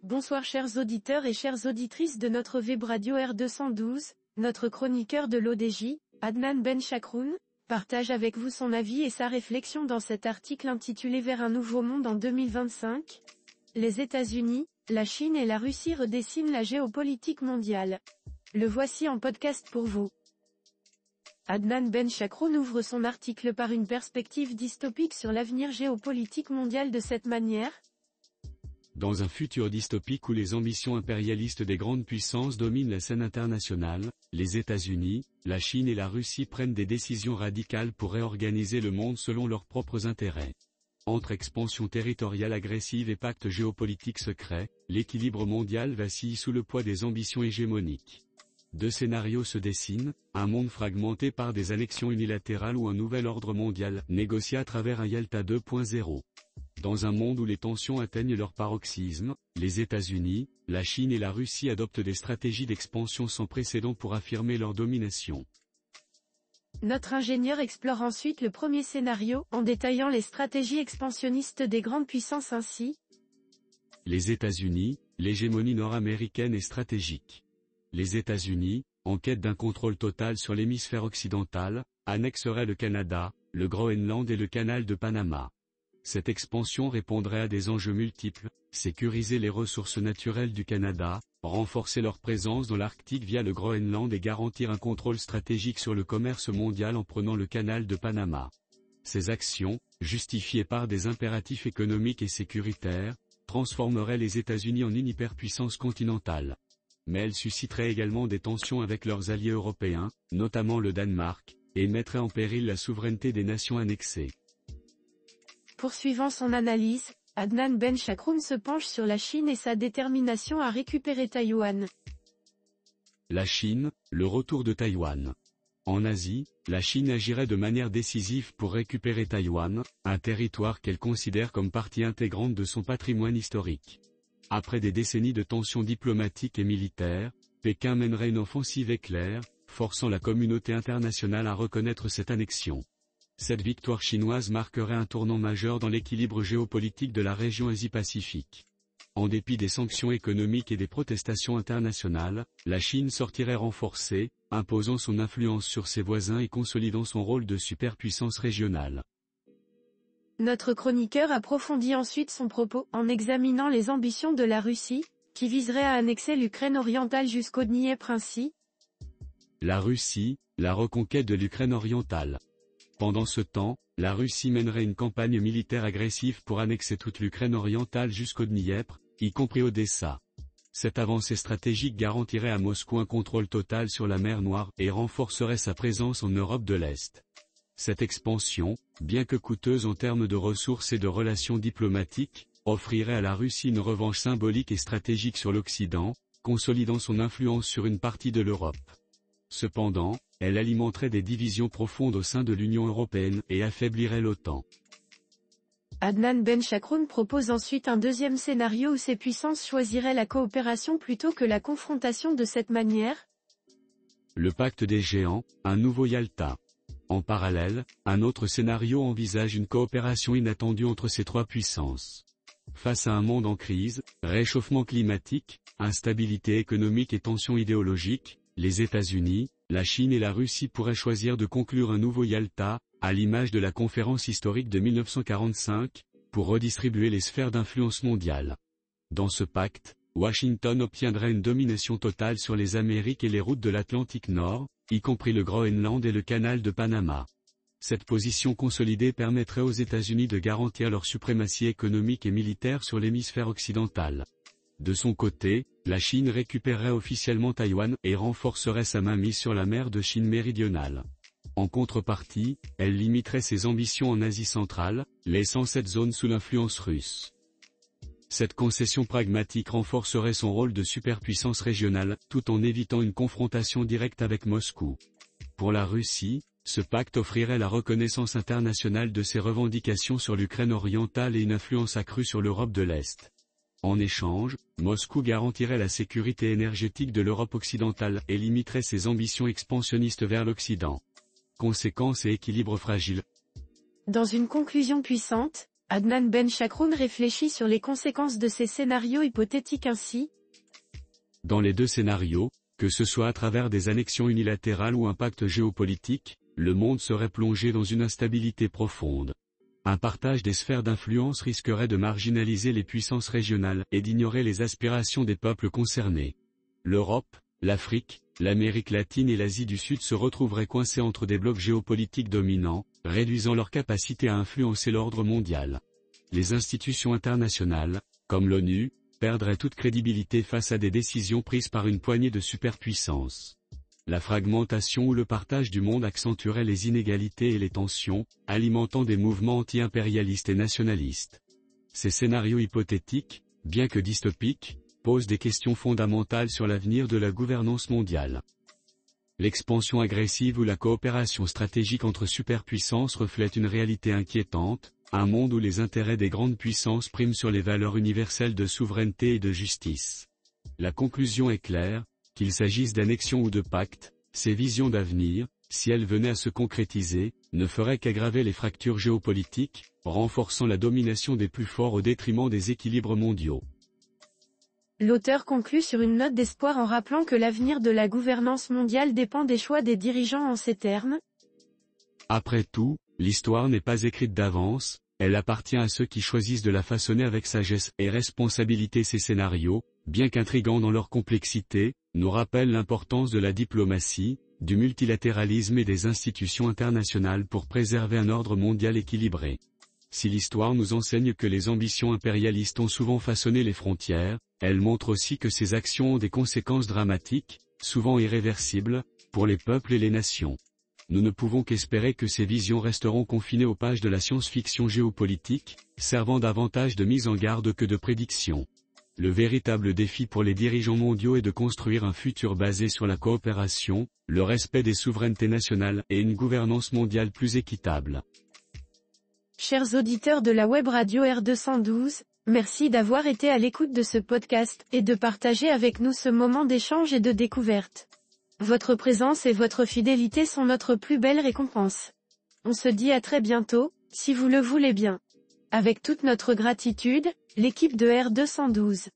Bonsoir chers auditeurs et chères auditrices de notre web radio R212, notre chroniqueur de l'ODJ, Adnan Benchakroun, partage avec vous son avis et sa réflexion dans cet article intitulé Vers un nouveau monde en 2025. Les États-Unis, la Chine et la Russie redessinent la géopolitique mondiale. Le voici en podcast pour vous. Adnan Benchakroun ouvre son article par une perspective dystopique sur l'avenir géopolitique mondial de cette manière. Dans un futur dystopique où les ambitions impérialistes des grandes puissances dominent la scène internationale, les États-Unis, la Chine et la Russie prennent des décisions radicales pour réorganiser le monde selon leurs propres intérêts. Entre expansion territoriale agressive et pacte géopolitique secret, l'équilibre mondial vacille sous le poids des ambitions hégémoniques. Deux scénarios se dessinent, un monde fragmenté par des annexions unilatérales ou un nouvel ordre mondial négocié à travers un Yalta 2.0. Dans un monde où les tensions atteignent leur paroxysme, les États-Unis, la Chine et la Russie adoptent des stratégies d'expansion sans précédent pour affirmer leur domination. Notre ingénieur explore ensuite le premier scénario en détaillant les stratégies expansionnistes des grandes puissances ainsi. Les États-Unis, l'hégémonie nord-américaine est stratégique. Les États-Unis, en quête d'un contrôle total sur l'hémisphère occidental, annexeraient le Canada, le Groenland et le canal de Panama. Cette expansion répondrait à des enjeux multiples, sécuriser les ressources naturelles du Canada, renforcer leur présence dans l'Arctique via le Groenland et garantir un contrôle stratégique sur le commerce mondial en prenant le canal de Panama. Ces actions, justifiées par des impératifs économiques et sécuritaires, transformeraient les États-Unis en une hyperpuissance continentale. Mais elles susciteraient également des tensions avec leurs alliés européens, notamment le Danemark, et mettraient en péril la souveraineté des nations annexées. Poursuivant son analyse, Adnan Benchakroun se penche sur la Chine et sa détermination à récupérer Taïwan. La Chine, le retour de Taïwan. En Asie, la Chine agirait de manière décisive pour récupérer Taïwan, un territoire qu'elle considère comme partie intégrante de son patrimoine historique. Après des décennies de tensions diplomatiques et militaires, Pékin mènerait une offensive éclair, forçant la communauté internationale à reconnaître cette annexion. Cette victoire chinoise marquerait un tournant majeur dans l'équilibre géopolitique de la région Asie-Pacifique. En dépit des sanctions économiques et des protestations internationales, la Chine sortirait renforcée, imposant son influence sur ses voisins et consolidant son rôle de superpuissance régionale. Notre chroniqueur approfondit ensuite son propos en examinant les ambitions de la Russie, qui viserait à annexer l'Ukraine orientale jusqu'au Dniepr ainsi. La Russie, la reconquête de l'Ukraine orientale. Pendant ce temps, la Russie mènerait une campagne militaire agressive pour annexer toute l'Ukraine orientale jusqu'au Dniepr, y compris Odessa. Cette avancée stratégique garantirait à Moscou un contrôle total sur la mer Noire et renforcerait sa présence en Europe de l'Est. Cette expansion, bien que coûteuse en termes de ressources et de relations diplomatiques, offrirait à la Russie une revanche symbolique et stratégique sur l'Occident, consolidant son influence sur une partie de l'Europe. Cependant, elle alimenterait des divisions profondes au sein de l'Union européenne et affaiblirait l'OTAN. Adnan Benchakroun propose ensuite un deuxième scénario où ces puissances choisiraient la coopération plutôt que la confrontation de cette manière. Le pacte des géants, un nouveau Yalta. En parallèle, un autre scénario envisage une coopération inattendue entre ces trois puissances. Face à un monde en crise, réchauffement climatique, instabilité économique et tensions idéologiques, les États-Unis, la Chine et la Russie pourraient choisir de conclure un nouveau Yalta, à l'image de la conférence historique de 1945, pour redistribuer les sphères d'influence mondiale. Dans ce pacte, Washington obtiendrait une domination totale sur les Amériques et les routes de l'Atlantique Nord, y compris le Groenland et le canal de Panama. Cette position consolidée permettrait aux États-Unis de garantir leur suprématie économique et militaire sur l'hémisphère occidental. De son côté, la Chine récupérerait officiellement Taïwan et renforcerait sa mainmise sur la mer de Chine méridionale. En contrepartie, elle limiterait ses ambitions en Asie centrale, laissant cette zone sous l'influence russe. Cette concession pragmatique renforcerait son rôle de superpuissance régionale, tout en évitant une confrontation directe avec Moscou. Pour la Russie, ce pacte offrirait la reconnaissance internationale de ses revendications sur l'Ukraine orientale et une influence accrue sur l'Europe de l'Est. En échange, Moscou garantirait la sécurité énergétique de l'Europe occidentale et limiterait ses ambitions expansionnistes vers l'Occident. Conséquences et équilibre fragile. Dans une conclusion puissante, Adnan Benchakroun réfléchit sur les conséquences de ces scénarios hypothétiques ainsi. Dans les deux scénarios, que ce soit à travers des annexions unilatérales ou un pacte géopolitique, le monde serait plongé dans une instabilité profonde. Un partage des sphères d'influence risquerait de marginaliser les puissances régionales et d'ignorer les aspirations des peuples concernés. L'Europe, l'Afrique, l'Amérique latine et l'Asie du Sud se retrouveraient coincés entre des blocs géopolitiques dominants, réduisant leur capacité à influencer l'ordre mondial. Les institutions internationales, comme l'ONU, perdraient toute crédibilité face à des décisions prises par une poignée de superpuissances. La fragmentation ou le partage du monde accentuerait les inégalités et les tensions, alimentant des mouvements anti-impérialistes et nationalistes. Ces scénarios hypothétiques, bien que dystopiques, posent des questions fondamentales sur l'avenir de la gouvernance mondiale. L'expansion agressive ou la coopération stratégique entre superpuissances reflète une réalité inquiétante, un monde où les intérêts des grandes puissances priment sur les valeurs universelles de souveraineté et de justice. La conclusion est claire, qu'il s'agisse d'annexion ou de pacte, ces visions d'avenir, si elles venaient à se concrétiser, ne feraient qu'aggraver les fractures géopolitiques, renforçant la domination des plus forts au détriment des équilibres mondiaux. L'auteur conclut sur une note d'espoir en rappelant que l'avenir de la gouvernance mondiale dépend des choix des dirigeants en ces termes. Après tout, l'histoire n'est pas écrite d'avance, elle appartient à ceux qui choisissent de la façonner avec sagesse et responsabilité. Ces scénarios, bien qu'intrigants dans leur complexité, nous rappellent l'importance de la diplomatie, du multilatéralisme et des institutions internationales pour préserver un ordre mondial équilibré. Si l'histoire nous enseigne que les ambitions impérialistes ont souvent façonné les frontières, elle montre aussi que ces actions ont des conséquences dramatiques, souvent irréversibles, pour les peuples et les nations. Nous ne pouvons qu'espérer que ces visions resteront confinées aux pages de la science-fiction géopolitique, servant davantage de mise en garde que de prédiction. Le véritable défi pour les dirigeants mondiaux est de construire un futur basé sur la coopération, le respect des souverainetés nationales et une gouvernance mondiale plus équitable. Chers auditeurs de la web radio R212, merci d'avoir été à l'écoute de ce podcast et de partager avec nous ce moment d'échange et de découverte. Votre présence et votre fidélité sont notre plus belle récompense. On se dit à très bientôt, si vous le voulez bien. Avec toute notre gratitude, l'équipe de R212.